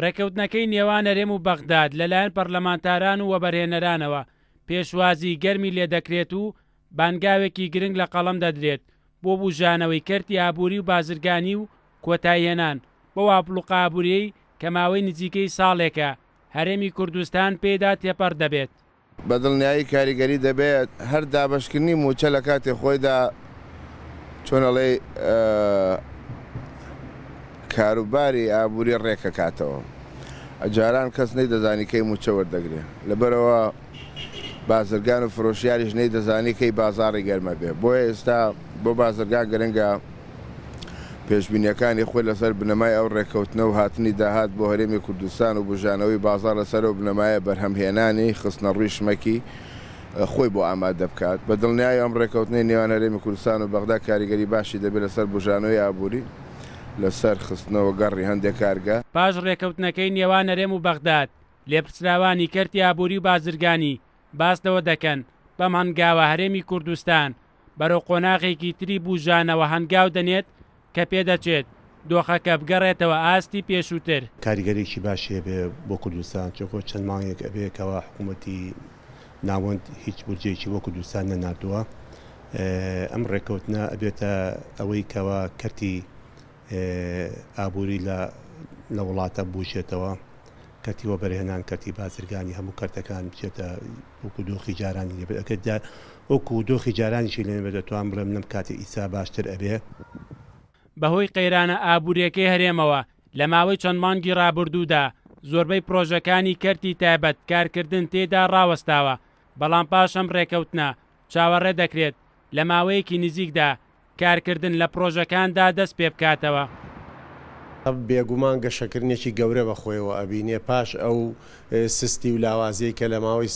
ڕێکەوتنەکەی نێوان هەرێم و بەغداد لەلایەن پەرلەمانتاران و وەبەرهێنەرانەوە پێشوازی گەرمی لێدەکرێت و بانگاوێکی گرنگ لە قەڵەم دەدرێت بۆ بوژانەوەی کەرتی ئابووری و بازرگانی و کۆتاییهێنان بەو ئاپڵوقە ئابووریەی کە ماوەی نزیکەی ساڵێکە هەرێمی کوردستان پێدا تێپەڕ دەبێت. بەدڵنیایی کاریگەری دەبێت هەر دابەشکردنی موچە لە کاتێ خۆیدا چۆنەڵێ کاروباری ئابووری ڕێکەکاتەوە. ئەجاران کەس نەیدەزانی کەی موچە وەردەگرێ لەبەرەوە بازرگان و فرۆشیاریش نەیدەزانی کەی بازاڕی گەرمە بێ. بۆیە ئێستا بۆ بازرگان گرنگە پێشبینیەکانی خۆی لەسەر بنەمای ئەو ڕێکەوتنە و هاتنی داهات بۆ هەرێمی کوردستان و بژانەوەی بازار لەسەرەوە بنەمایە بەرهەمهێنانی خستنە ڕووی شمەکی خۆی بۆ ئامادە بکات. بە دڵنیایی ئەم ڕێکەوتنەی نێوان هەرێمی کوردستان و بەغدا کاریگەری باشی دەبێت لەسەر بژانەوەی ئابووری لەسەر خستنەوە گەڕی هەندێک کارگە. پاش ڕێکەوتنەکەی نێوان هەرێم و بەغداد لێپرسراوانی کەرتی ئابووری و بازرگانی باسەوە دەکەن بەم هەنگاوە هەرێمی کوردستان بەرەو قۆناغێکی تری بوژانەوە هەنگاو دەنێت کە پێدەچێت دۆخەکە بگەڕێتەوە ئاستی پێشووتر. کاریگەرێکی باشیە بێ بۆ کوردستان چۆکۆ چەند مانگێک ئەبێکەوە حکوومەتی ناوەند هیچ بورجێکی بۆ کوردستان نەناردووە. ئەم ڕێکەوتنە ئەبێتە ئەوەی کەوە کەرتی ئابووری لە وڵاتە بوشێتەوە کەتی وەبەرهێنان کەتی بازرگانی هەموو کەرتەکان بچێتە وەکو دۆخی جارانی لێبێت ئەگەر وەکو دۆخی جارانیشی لێنێ دەتوان بڵێم لەم کاتی ئیسا باشتر ئەبێ. بەهۆی قەیرانە ئابووریەکەی هەرێمەوە لە ماوەی چەند مانگی ڕابردوودا زۆربەی پرۆژەکانی کەرتی تایبەت کارکردن تێدا ڕاوەستاوە، بەڵام پاش ئەم ڕێکەوتنە چاوەڕێ دەکرێت لە ماوەیەکی نزیکدا کارکردن لە پرۆژەکاندا دەست پێ بکاتەوە. بێگومان گەشەکردنێکی گەورە بەخۆیەوە ئەبینێ پاش ئەو سستی و لاوازەیە کە لە ماوەی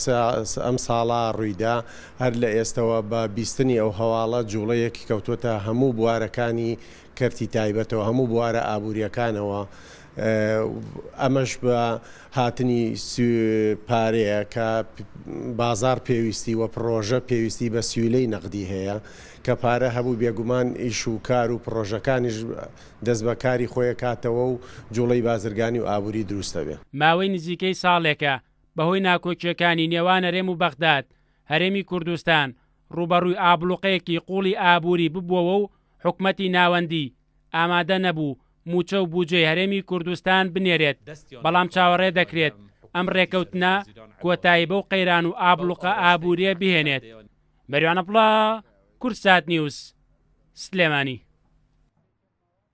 ئەم ساڵا ڕوویدا هەر لە ئێستەوە بە بیستنی ئەو هەواڵە جوڵەیەکی کەوتوتە هەموو بوارەکانی کەرتی تایبەتەوە هەموو بوارە ئابووریەکانەوە. ئەمەش بە هاتنی پارەیە کە بازار پێویستی وە پرۆژە پێویستی بە سیولەی نەقدی هەیە کە پارە هەبوو بێگومان ئیش و کار و پرۆژەکانیش دەست بەکاری خۆیە کاتەوە و جوڵەی بازرگانی و ئابووری دروستە بێ. ماوەی نزیکەی ساڵێکە بەهۆی ناکۆکیەکانی نێوان هەرێم و بەغداد هەرێمی کوردستان ڕوبەڕووی ئابلوقەیەکی قوڵی ئابووری ببووەوە و حکومەتی ناوەندی ئامادە نەبوو موچە و بوجەی هەرێمی کوردستان بنێرێت، بەڵام چاوەڕێ دەکرێت ئەم ڕێکەوتنە کۆتایی بەو قەیران و ئابلوقە ئابووریە بهێنێت. بەریانە پڵا کورسات نیوز سلێمانی.